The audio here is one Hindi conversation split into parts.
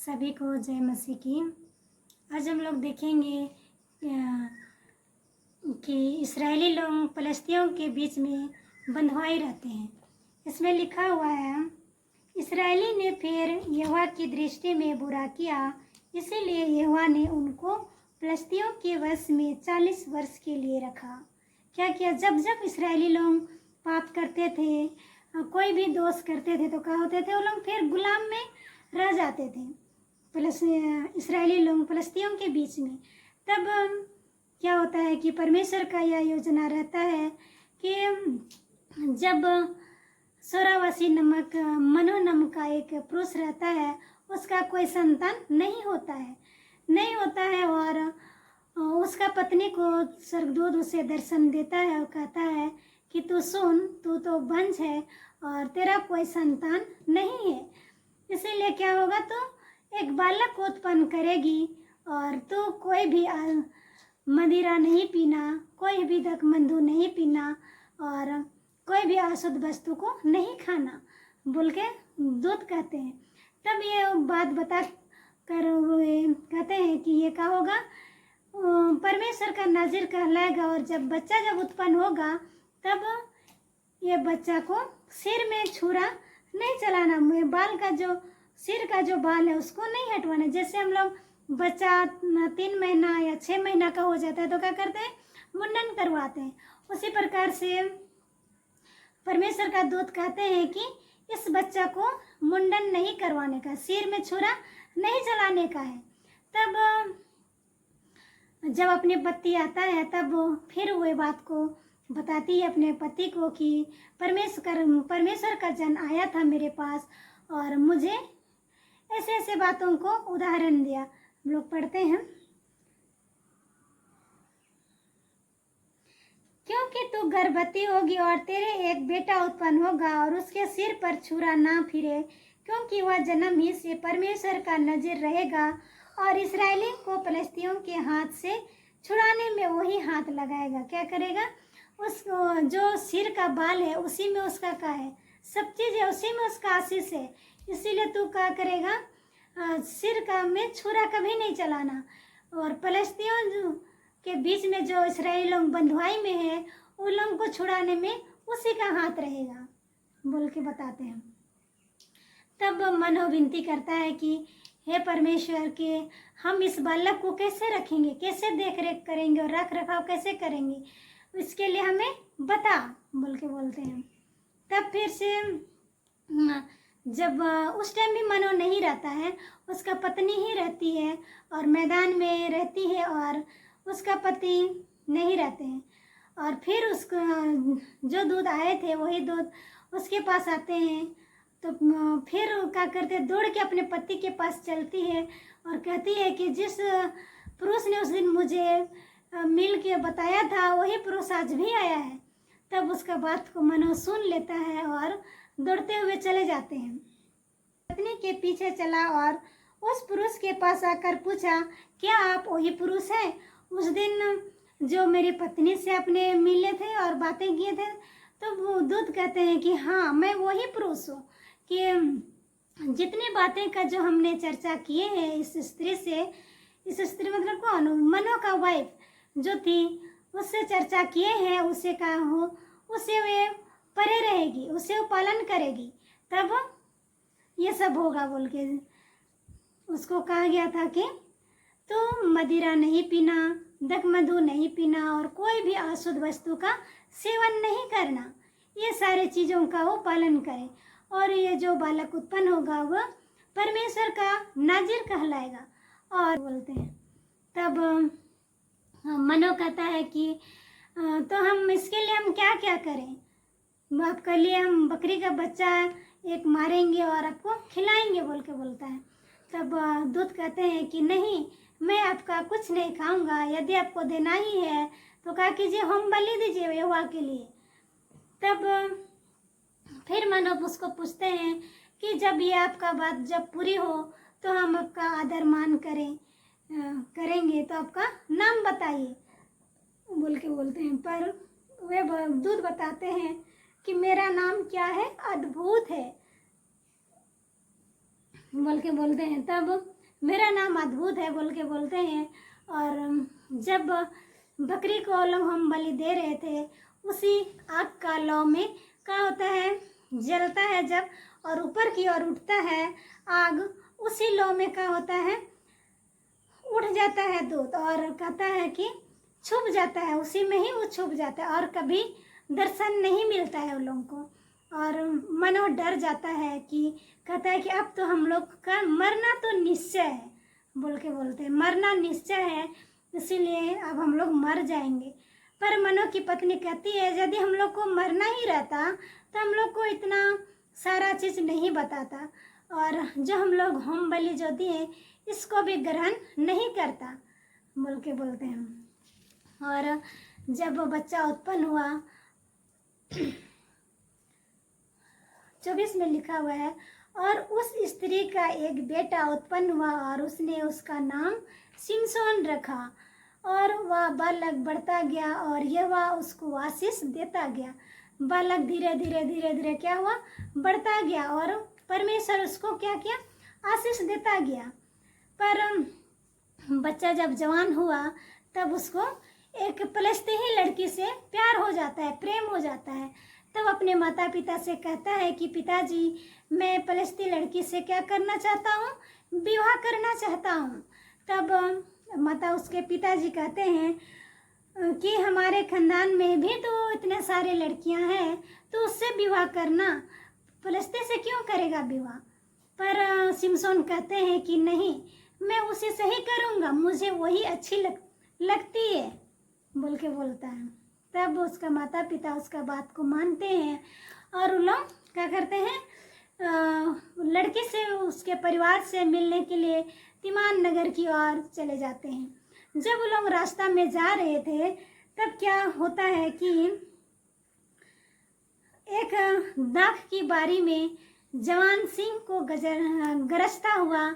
सभी को जय मसीह की। आज हम लोग देखेंगे कि इस्राएली लोग फ़लस्तीनियों के बीच में बंधुआई रहते हैं। इसमें लिखा हुआ है, इस्राएली ने फिर यहोवा की दृष्टि में बुरा किया, इसीलिए यहोवा ने उनको फ़लस्तीनियों के वश में 40 वर्ष के लिए रखा। क्या किया? जब जब इस्राएली लोग पाप करते थे, कोई भी दोष करते थे, तो क्या होते थे? वो लोग फिर गुलाम में रह जाते थे, इस्राएली लोग फ़लस्तीनियों के बीच में। तब क्या होता है कि परमेश्वर का यह योजना रहता है कि जब सोरावासी नमक मनो नामक का एक पुरुष रहता है, उसका कोई संतान नहीं होता है और उसका पत्नी को स्वर्गदूत उसे दर्शन देता है और कहता है कि तू सुन, तू तो वंश है और तेरा कोई संतान नहीं है, इसीलिए क्या होगा, तो एक बालक को उत्पन्न करेगी और तू कोई भी मदिरा नहीं पीना, कोई भी दकमंदू नहीं पीना और कोई भी अशुद्ध वस्तु को नहीं खाना बोल के दूत कहते हैं। तब ये बात बता कर कहते हैं कि ये क्या होगा, परमेश्वर का नाज़िर कहलाएगा और जब उत्पन्न होगा तब ये बच्चा को सिर में छुरा नहीं चलाना, बाल का जो सिर का जो बाल है उसको नहीं हटवाना। जैसे हम लोग बच्चा 3 महीना या 6 महीना का हो जाता है तो क्या करते हैं, मुंडन करवाते हैं। उसी प्रकार से परमेश्वर का दूत कहते हैं कि इस बच्चा को मुंडन नहीं करवाने का, सिर में छुरा नहीं चलाने का है। तब जब अपने पति आता है तब वो फिर वही बात को बताती है अपने पति को कि परमेश्वर का जन आया था मेरे पास और मुझे ऐसे ऐसे बातों को उदाहरण दिया। हम लोग पढ़ते हैं, क्योंकि तू गर्भवती होगी और तेरे एक बेटा उत्पन्न होगा और उसके सिर पर छुरा ना फिरे, क्योंकि वह जन्म ही से परमेश्वर का नज़ीर रहेगा और इस्राएली को फ़लस्तीनियों के हाथ से छुड़ाने में वही हाथ लगाएगा। क्या करेगा? उसको जो सिर का बाल है उसी में उसका क्या है, सब चीज़ है, उसी में उसका आशीष है। इसीलिए तू क्या करेगा, सिर का में छुरा कभी नहीं चलाना। और फ़लस्तीनियों के बीच में जो इस्राएली लोग बंधुआई में है, उन लोगों को छुड़ाने में उसी का हाथ रहेगा बोल के बताते हैं। तब मनो विनती करता है कि हे परमेश्वर के हम इस बालक को कैसे रखेंगे, कैसे देख रेख करेंगे और रख रखाव कैसे करेंगे, इसके लिए हमें बता बोल के बोलते हैं। तब फिर से जब उस टाइम भी मनो नहीं रहता है, उसका पत्नी ही रहती है और मैदान में रहती है और उसका पति नहीं रहते हैं। और फिर उसको जो दूध आए थे वही दूध उसके पास आते हैं, तो फिर क्या करते, दौड़ के अपने पति के पास चलती है और कहती है कि जिस पुरुष ने उस दिन मुझे मिल के बताया था वही पुरुष आज भी आया है। तब उसका बात को मनो सुन लेता है और दौड़ते हुए चले जाते हैं। पत्नी के पीछे चला और उस पुरुष के पास आकर पूछा, क्या आप वही पुरुष हैं उस दिन जो मेरी पत्नी से अपने मिले थे और बातें किए थे? तो वो दूत कहते हैं कि हाँ, मैं वही पुरुष हूँ, कि जितनी बातें का जो हमने चर्चा किए हैं इस स्त्री से, इस स्त्री मतलब कौन, मनो का वाइफ जो थी, उससे चर्चा किए हैं, उसे कहा हो, उसे वे परे रहेगी, उसे वो पालन करेगी, तब ये सब होगा बोल के उसको कहा गया था कि तो मदिरा नहीं पीना, दकमधु नहीं पीना और कोई भी अशुद्ध वस्तु का सेवन नहीं करना, ये सारे चीज़ों का वो पालन करे और ये जो बालक उत्पन्न होगा वह परमेश्वर का नाज़िर कहलाएगा। और बोलते हैं तब मनो कहता है कि तो हम इसके लिए हम क्या क्या करें, आपके लिए हम बकरी का बच्चा एक मारेंगे और आपको खिलाएंगे बोल के बोलता है। तब दूत कहते हैं कि नहीं, मैं आपका कुछ नहीं खाऊंगा, यदि आपको देना ही है तो क्या कीजिए, होम बलि दीजिए यहोवा के लिए। तब फिर मनो उसको पूछते हैं कि जब ये आपका बात जब पूरी हो तो हम आपका आदर मान करेंगे, तो आपका नाम बताइए बोल के बोलते हैं। पर वे दूत बताते हैं कि मेरा नाम क्या है, अद्भुत है। बोल के बोलते हैं। तब मेरा नाम अद्भुत है बोल के बोलते हैं। और जब बकरी को लोग हम बलि दे रहे थे, उसी आग का लौ में क्या होता है, जलता है जब और ऊपर की ओर उठता है आग, उसी लौ में क्या होता है, उठ जाता है दूध और कहता है कि छुप जाता है, उसी में ही वो छुप जाता है और कभी दर्शन नहीं मिलता है उन लोगों को। और मनो डर जाता है कि कहता है कि अब तो हम लोग का मरना तो निश्चय है बोल के बोलते हैं, मरना निश्चय है, इसीलिए अब हम लोग मर जाएंगे। पर मनो की पत्नी कहती है यदि हम लोग को मरना ही रहता तो हम लोग को इतना सारा चीज़ नहीं बताता, और जो हम लोग होम बलि जो दिए इसको भी ग्रहण नहीं करता बोल के बोलते हैं। और जब बच्चा उत्पन्न हुआ 24 में लिखा हुआ है, और उस स्त्री का एक बेटा उत्पन्न हुआ और उसने उसका नाम शिमशोन रखा, और वह बालक बढ़ता गया और यहोवा उसको आशीष देता गया। बालक धीरे धीरे धीरे धीरे क्या हुआ, बढ़ता गया और परमेश्वर उसको क्या किया, आशीष देता गया। पर बच्चा जब जवान हुआ तब उसको एक फलस्तीनी लड़की से प्यार हो जाता है, प्रेम हो जाता है। तब अपने माता पिता से कहता है कि पिताजी मैं फलस्तीनी लड़की से क्या करना चाहता हूँ, विवाह करना चाहता हूँ। तब माता उसके पिताजी कहते हैं कि हमारे खानदान में भी तो इतने सारे लड़कियां हैं, तो उससे विवाह करना, फलस्तीन से क्यों करेगा विवाह। पर शिमशोन कहते हैं कि नहीं, मैं उसी से ही करूँगा, मुझे वही अच्छी लगती है बोल के बोलता है। तब उसका माता पिता उसका बात को मानते हैं और उन लोग क्या करते हैं, लड़की से उसके परिवार से मिलने के लिए तिमान नगर की ओर चले जाते हैं। जब वो लोग रास्ता में जा रहे थे तब क्या होता है कि एक दाख की बारी में जवान सिंह को गरजता हुआ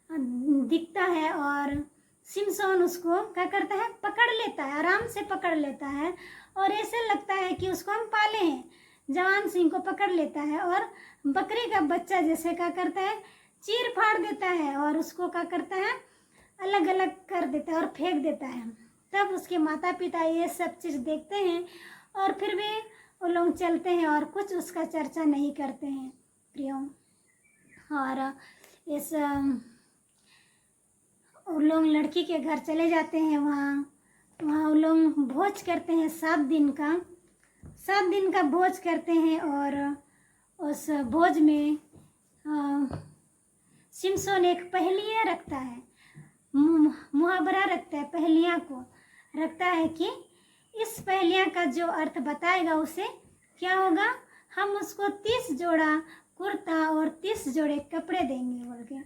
दिखता है, और शिमशोन उसको क्या करता है, पकड़ लेता है, आराम से पकड़ लेता है और ऐसे लगता है कि उसको हम पाले हैं। जवान सिंह को पकड़ लेता है और बकरी का बच्चा जैसे क्या करता है, चीर फाड़ देता है और उसको क्या करता है, अलग अलग कर देता है और फेंक देता है। तब उसके माता पिता ये सब चीज़ देखते हैं और फिर भी वो लोग चलते हैं और कुछ उसका चर्चा नहीं करते हैं प्रियो। और इस वो लोग लड़की के घर चले जाते हैं, वहाँ वो लोग भोज करते हैं, 7 दिन का भोज करते हैं। और उस भोज में शिमशोन एक पहेलियाँ रखता है, मुहावरा रखता है, पहेलियाँ को रखता है कि इस पहेलियाँ का जो अर्थ बताएगा उसे क्या होगा, हम उसको 30 जोड़ा कुर्ता और 30 जोड़े कपड़े देंगे बोल के।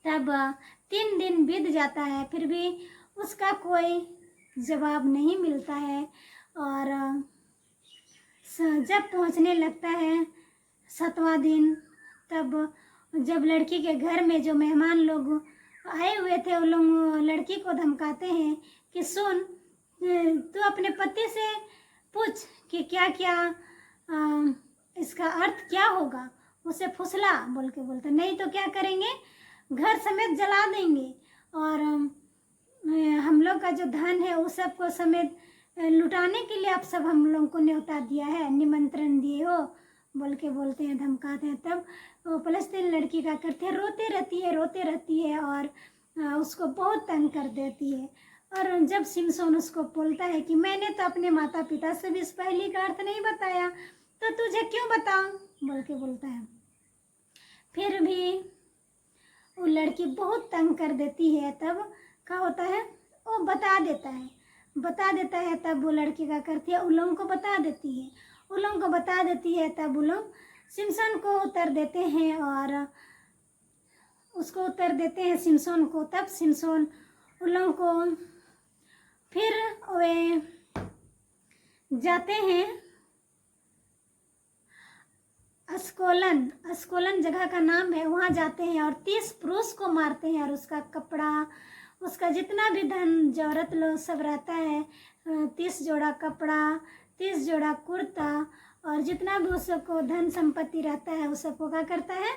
तब 3 दिन बीत जाता है, फिर भी उसका कोई जवाब नहीं मिलता है। और जब पहुंचने लगता है 7वां दिन, तब जब लड़की के घर में जो मेहमान लोग आए हुए थे वो लोग लड़की को धमकाते हैं कि सुन, तू अपने पति से पूछ कि क्या क्या इसका अर्थ क्या होगा, उसे फुसला बोल के बोलते, नहीं तो क्या करेंगे, घर समेत जला देंगे और हम लोग का जो धन है उस सबको समेत लुटाने के लिए आप सब हम लोग को न्योता दिया है, निमंत्रण दिए हो बोल के बोलते हैं, धमकाते हैं। तब वो फलस्तीन लड़की का करते हैं, रोते रहती है और उसको बहुत तंग कर देती है। और जब शिमशोन उसको बोलता है कि मैंने तो अपने माता पिता से भी इस पहेली का अर्थ नहीं बताया, तो तुझे क्यों बताऊं बोल के बोलता है। फिर भी वो लड़की बहुत तंग कर देती है। तब क्या होता है, वो बता देता है। तब वो लड़की क्या करती है, उन लोगों को बता देती है। तब वो लोग शिमशोन को उत्तर देते हैं और उसको उत्तर देते हैं शिमशोन को। तब शिमशोन उन लोगों को फिर वे जाते हैं अस्कोलन जगह का नाम है, वहाँ जाते हैं और 30 पुरुष को मारते हैं और उसका कपड़ा, उसका जितना भी धन जौहरत लोग सब रहता है, 30 जोड़ा कपड़ा, 30 जोड़ा कुर्ता और जितना भी उसको धन संपत्ति रहता है उस सबको क्या करता है,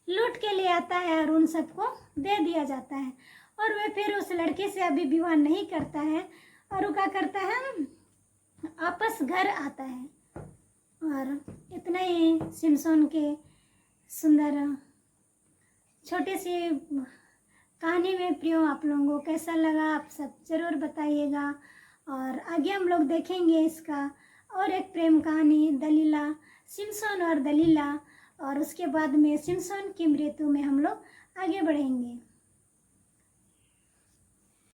लूट के ले आता है और उन सबको दे दिया जाता है। और वह फिर उस लड़के से अभी विवाह नहीं करता है और वो क्या करता है, वापस घर आता है। और इतना ही सिमसोन के सुंदर छोटे सी कहानी में प्रियो आप लोगों को कैसा लगा आप सब ज़रूर बताइएगा। और आगे हम लोग देखेंगे इसका और एक प्रेम कहानी दलीला, सिमसोन और दलीला, और उसके बाद में सिमसोन की मृत्यु में हम लोग आगे बढ़ेंगे।